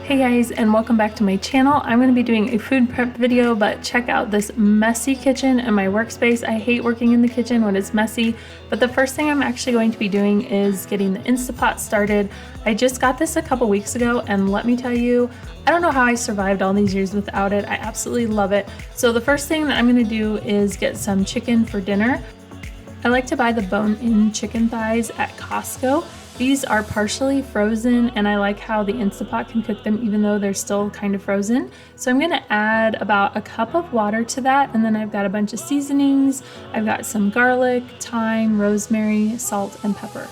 Hey guys, and welcome back to my channel. I'm going to be doing a food prep video, but check out this messy kitchen and my workspace. I hate working in the kitchen when it's messy, but the first thing I'm actually going to be doing is getting the Instapot started. I just got this a couple weeks ago, and let me tell you, I don't know how I survived all these years without it. I absolutely love it. So the first thing that I'm going to do is get some chicken for dinner. I like to buy the bone-in chicken thighs at Costco. These are partially frozen, and I like how the Instapot can cook them even though they're still kind of frozen. So I'm gonna add about a cup of water to that, and then I've got a bunch of seasonings. I've got some garlic, thyme, rosemary, salt, and pepper.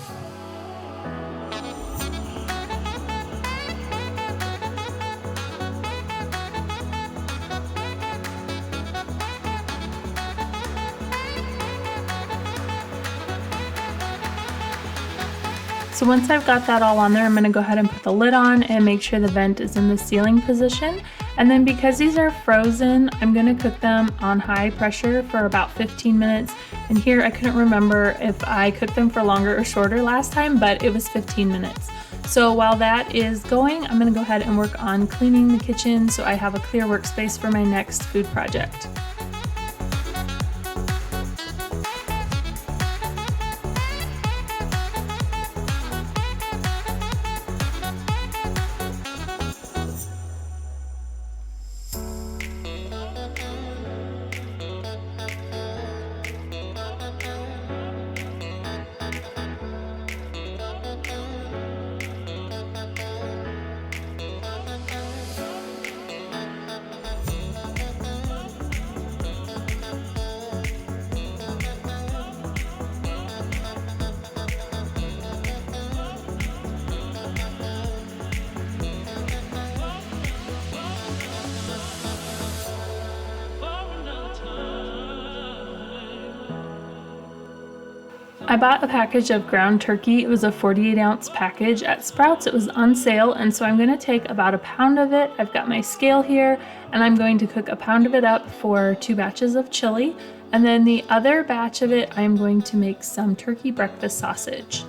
So once I've got that all on there, I'm going to go ahead and put the lid on and make sure the vent is in the sealing position. And then because these are frozen, I'm going to cook them on high pressure for about 15 minutes. And here I couldn't remember if I cooked them for longer or shorter last time, but it was 15 minutes. So while that is going, I'm going to go ahead and work on cleaning the kitchen so I have a clear workspace for my next food project. I bought a package of ground turkey. It was a 48-ounce package at Sprouts. It was on sale, and so I'm going to take about a pound of it. I've got my scale here, and I'm going to cook a pound of it up for 2 batches of chili. And then the other batch of it, I'm going to make some turkey breakfast sausage.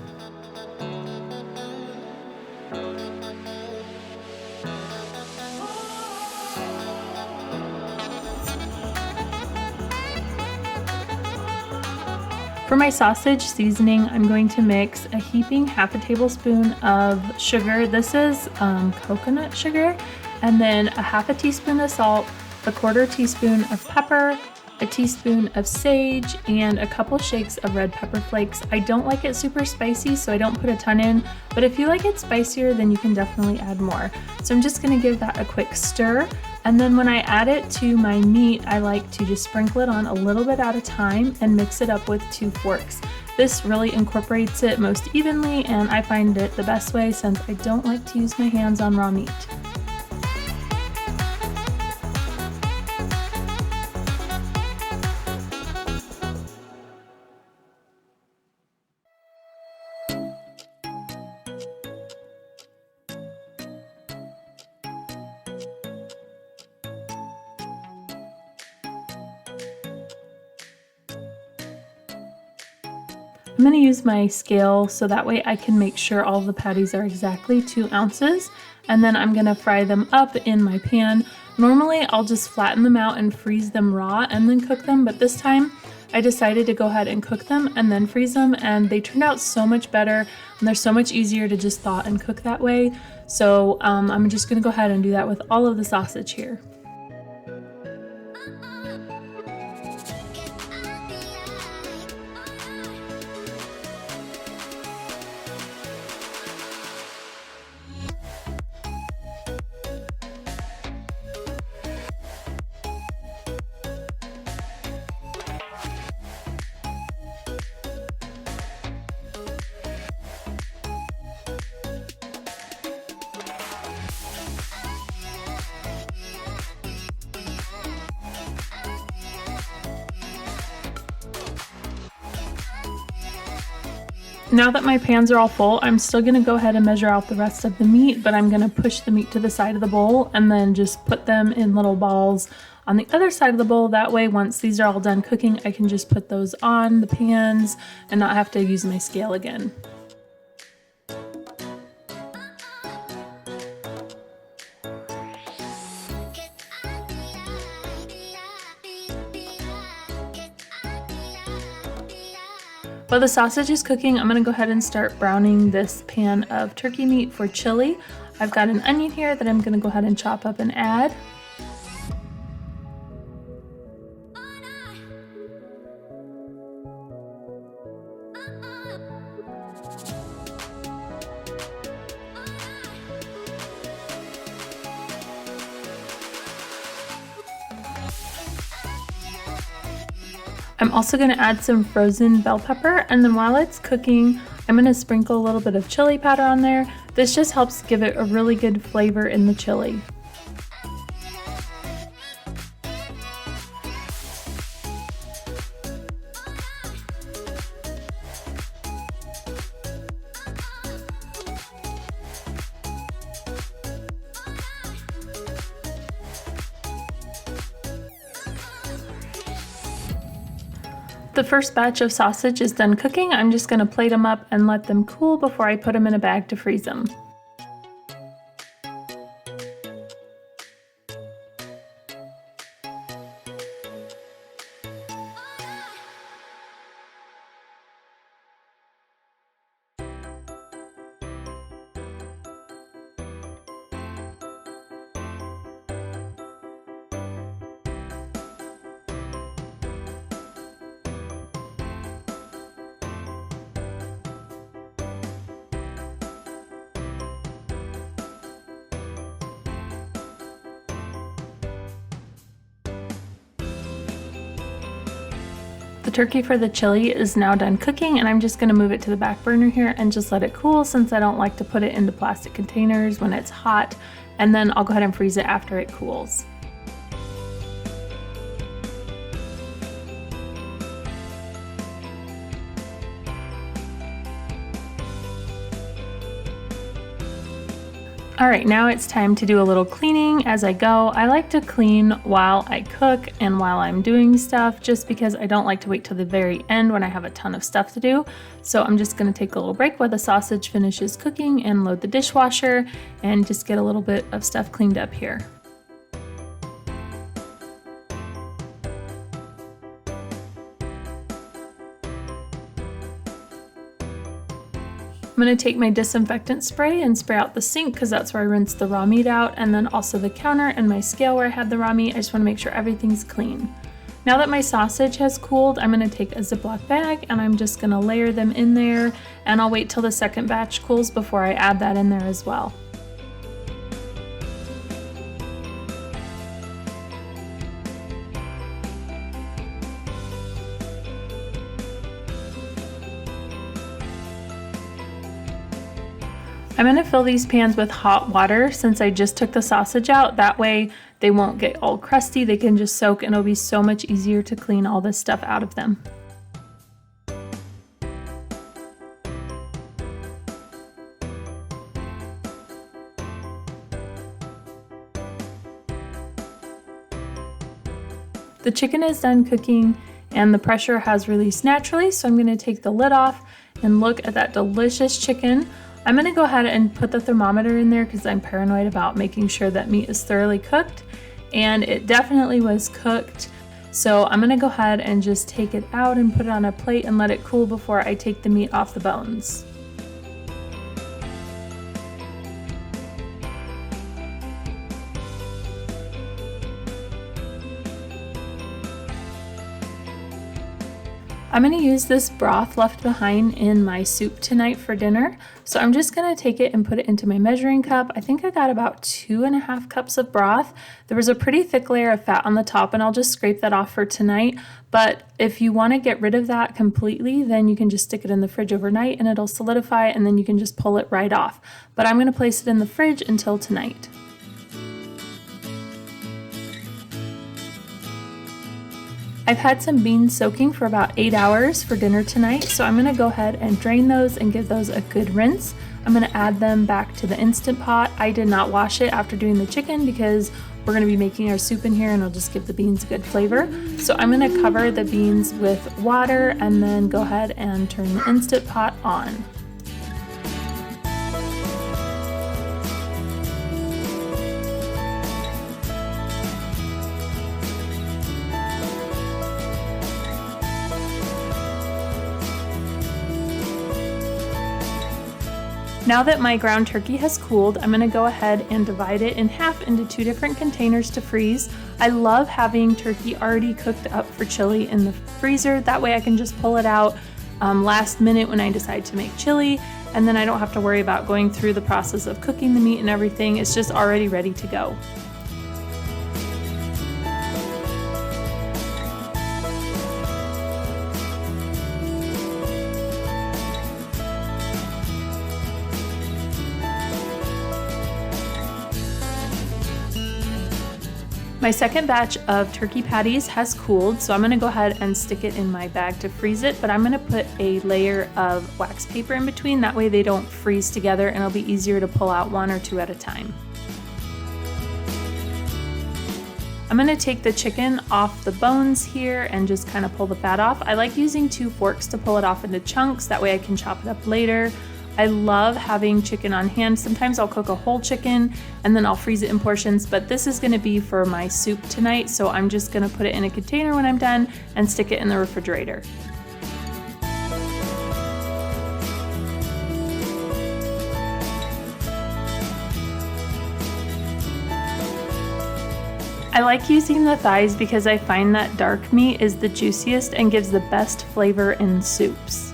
For my sausage seasoning, I'm going to mix a heaping half a tablespoon of sugar. This is coconut sugar, and then a half a teaspoon of salt, a 1/4 teaspoon of pepper, a teaspoon of sage, and a couple shakes of red pepper flakes. I don't like it super spicy, so I don't put a ton in, but if you like it spicier, then you can definitely add more. So I'm just gonna give that a quick stir. And then when I add it to my meat, I like to just sprinkle it on a little bit at a time and mix it up with 2 forks. This really incorporates it most evenly, and I find it the best way since I don't like to use my hands on raw meat. I'm going to use my scale so that way I can make sure all the patties are exactly 2 ounces, and then I'm going to fry them up in my pan. Normally I'll just flatten them out and freeze them raw and then cook them, but this time I decided to go ahead and cook them and then freeze them, and they turned out so much better, and they're so much easier to just thaw and cook that way. So I'm just going to go ahead and do that with all of the sausage here. Now that my pans are all full, I'm still going to go ahead and measure out the rest of the meat, but I'm going to push the meat to the side of the bowl and then just put them in little balls on the other side of the bowl. That way, once these are all done cooking, I can just put those on the pans and not have to use my scale again. While the sausage is cooking, I'm gonna go ahead and start browning this pan of turkey meat for chili. I've got an onion here that I'm gonna go ahead and chop up and add. I'm also going to add some frozen bell pepper, and then while it's cooking, I'm going to sprinkle a little bit of chili powder on there. This just helps give it a really good flavor in the chili. The first batch of sausage is done cooking. I'm just going to plate them up and let them cool before I put them in a bag to freeze them. The turkey for the chili is now done cooking, and I'm just going to move it to the back burner here and just let it cool, since I don't like to put it into plastic containers when it's hot, and then I'll go ahead and freeze it after it cools. Alright, now it's time to do a little cleaning as I go. I like to clean while I cook and while I'm doing stuff, just because I don't like to wait till the very end when I have a ton of stuff to do. So I'm just going to take a little break while the sausage finishes cooking and load the dishwasher and just get a little bit of stuff cleaned up here. I'm going to take my disinfectant spray and spray out the sink, because that's where I rinse the raw meat out, and then also the counter and my scale where I had the raw meat. I just want to make sure everything's clean. Now that my sausage has cooled, I'm going to take a Ziploc bag and I'm just going to layer them in there, and I'll wait till the second batch cools before I add that in there as well. I'm going to fill these pans with hot water since I just took the sausage out. That way they won't get all crusty, they can just soak, and it'll be so much easier to clean all this stuff out of them. The chicken is done cooking and the pressure has released naturally, so I'm going to take the lid off and look at that delicious chicken. I'm going to go ahead and put the thermometer in there because I'm paranoid about making sure that meat is thoroughly cooked, and it definitely was cooked. So I'm going to go ahead and just take it out and put it on a plate and let it cool before I take the meat off the bones. I'm going to use this broth left behind in my soup tonight for dinner. So I'm just going to take it and put it into my measuring cup. I think I got about 2.5 cups of broth. There was a pretty thick layer of fat on the top, and I'll just scrape that off for tonight. But if you want to get rid of that completely, then you can just stick it in the fridge overnight and it'll solidify, and then you can just pull it right off. But I'm going to place it in the fridge until tonight. I've had some beans soaking for about 8 hours for dinner tonight, so I'm going to go ahead and drain those and give those a good rinse. I'm going to add them back to the Instant Pot. I did not wash it after doing the chicken because we're going to be making our soup in here and I'll just give the beans a good flavor. So I'm going to cover the beans with water and then go ahead and turn the Instant Pot on. Now that my ground turkey has cooled, I'm going to go ahead and divide it in half into 2 different containers to freeze. I love having turkey already cooked up for chili in the freezer. That way I can just pull it out last minute when I decide to make chili, and then I don't have to worry about going through the process of cooking the meat and everything. It's just already ready to go. My second batch of turkey patties has cooled, so I'm going to go ahead and stick it in my bag to freeze it, but I'm going to put a layer of wax paper in between. That way they don't freeze together and it'll be easier to pull out 1 or 2 at a time. I'm going to take the chicken off the bones here and just kind of pull the fat off. I like using 2 forks to pull it off into chunks, that way I can chop it up later. I love having chicken on hand. Sometimes I'll cook a whole chicken and then I'll freeze it in portions, but this is going to be for my soup tonight, so I'm just going to put it in a container when I'm done and stick it in the refrigerator. I like using the thighs because I find that dark meat is the juiciest and gives the best flavor in soups.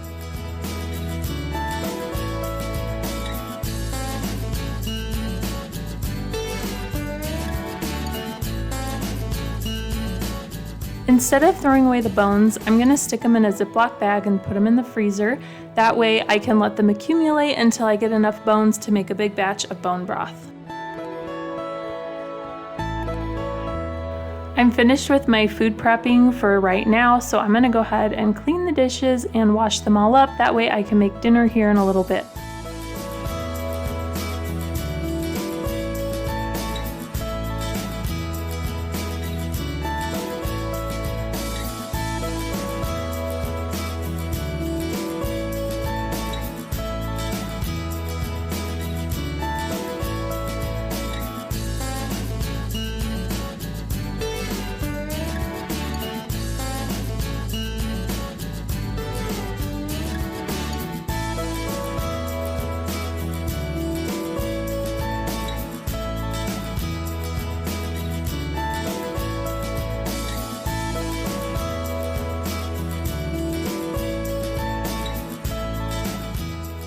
Instead of throwing away the bones, I'm going to stick them in a Ziploc bag and put them in the freezer. That way I can let them accumulate until I get enough bones to make a big batch of bone broth. I'm finished with my food prepping for right now, so I'm going to go ahead and clean the dishes and wash them all up. That way I can make dinner here in a little bit.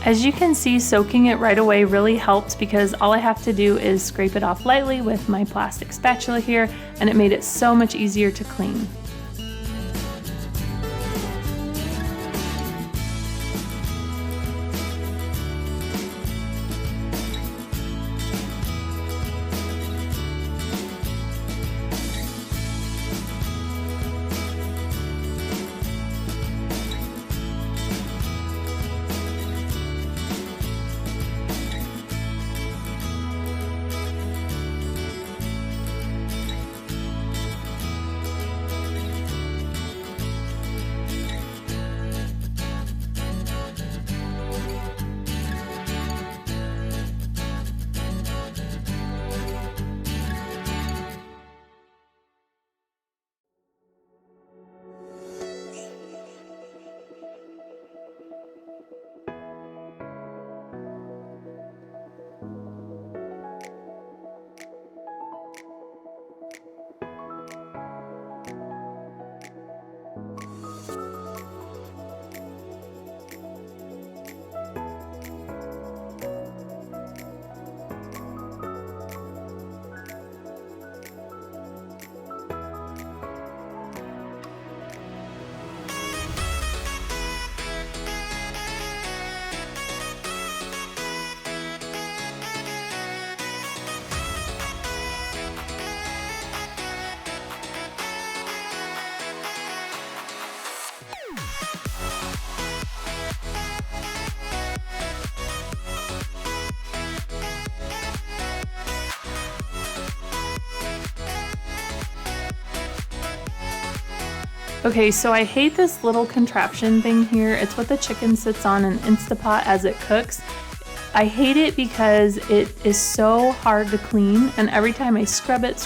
As you can see, soaking it right away really helped because all I have to do is scrape it off lightly with my plastic spatula here, and it made it so much easier to clean. Okay, so I hate this little contraption thing here. It's what the chicken sits on an Instapot as it cooks. I hate it because it is so hard to clean, and every time I scrub it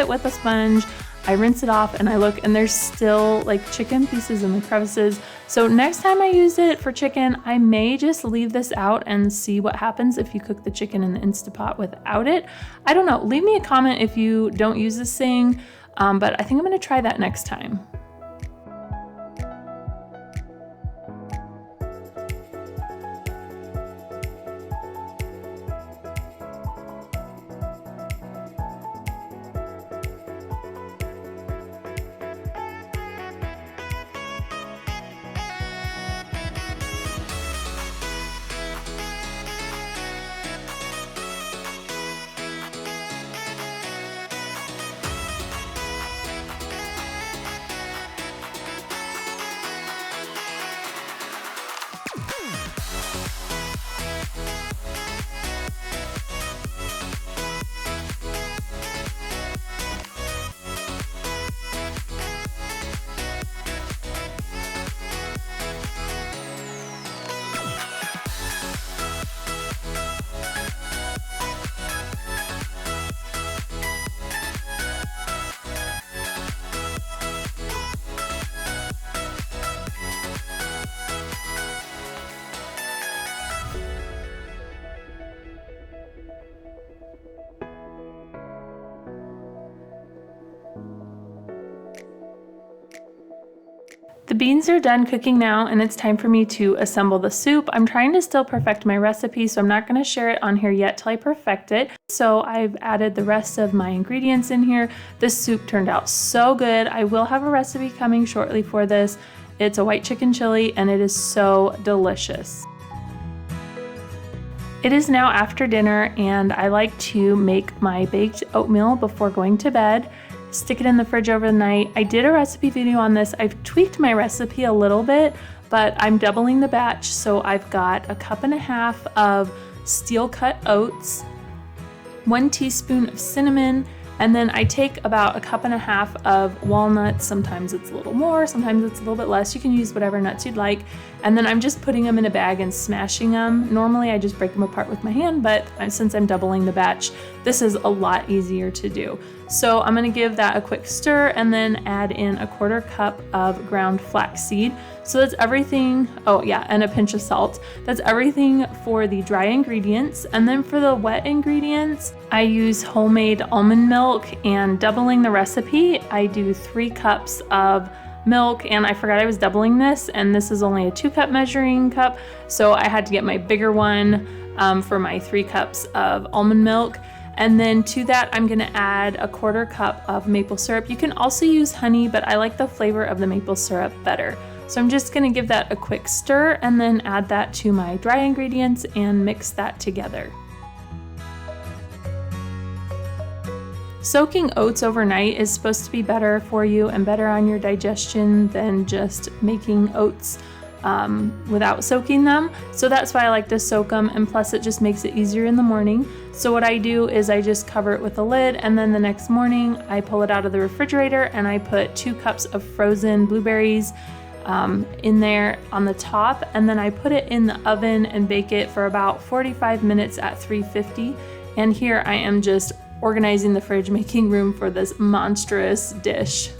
with a sponge, I rinse it off and I look and there's still like chicken pieces in the crevices. So next time I use it for chicken, I may just leave this out and see what happens if you cook the chicken in the Instapot without it. I don't know, leave me a comment if you don't use this thing, but I think I'm gonna try that next time. The beans are done cooking now, and it's time for me to assemble the soup. I'm trying to still perfect my recipe, so I'm not going to share it on here yet till I perfect it. So I've added the rest of my ingredients in here. This soup turned out so good. I will have a recipe coming shortly for this. It's a white chicken chili, and it is so delicious. It is now after dinner, and I like to make my baked oatmeal before going to bed. Stick it in the fridge overnight. I did a recipe video on this. I've tweaked my recipe a little bit, but I'm doubling the batch. So I've got 1.5 cups of steel cut oats, 1 teaspoon of cinnamon, and then I take about 1.5 cups of walnuts. Sometimes it's a little more, sometimes it's a little bit less. You can use whatever nuts you'd like. And then I'm just putting them in a bag and smashing them. Normally I just break them apart with my hand, but since I'm doubling the batch, this is a lot easier to do. So I'm gonna give that a quick stir and then add in 1/4 cup of ground flaxseed. So that's everything, oh yeah, and a pinch of salt. That's everything for the dry ingredients. And then for the wet ingredients, I use homemade almond milk, and doubling the recipe, I do 3 cups of milk, and I forgot I was doubling this, and this is only a 2-cup measuring cup, so I had to get my bigger one for my 3 cups of almond milk. And then to that, I'm gonna add 1/4 cup of maple syrup. You can also use honey, but I like the flavor of the maple syrup better. So I'm just gonna give that a quick stir and then add that to my dry ingredients and mix that together. Soaking oats overnight is supposed to be better for you and better on your digestion than just making oats without soaking them. So that's why I like to soak them, and plus it just makes it easier in the morning. So what I do is I just cover it with a lid, and then the next morning I pull it out of the refrigerator and I put 2 cups of frozen blueberries in there on the top, and then I put it in the oven and bake it for about 45 minutes at 350. And here I am just organizing the fridge, making room for this monstrous dish.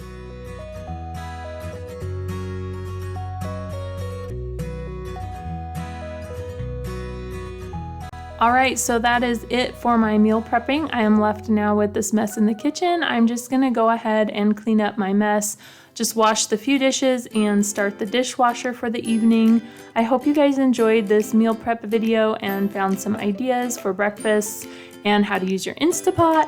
All right, so that is it for my meal prepping. I am left now with this mess in the kitchen. I'm just gonna go ahead and clean up my mess, just wash the few dishes and start the dishwasher for the evening. I hope you guys enjoyed this meal prep video and found some ideas for breakfast and how to use your Instapot.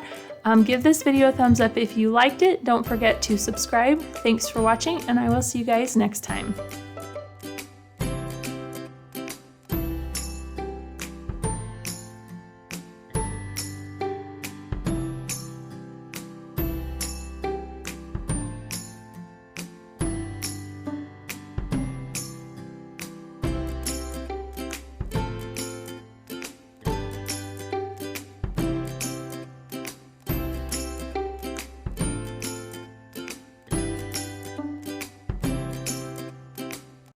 Give this video a thumbs up if you liked it. Don't forget to subscribe. Thanks for watching, and I will see you guys next time.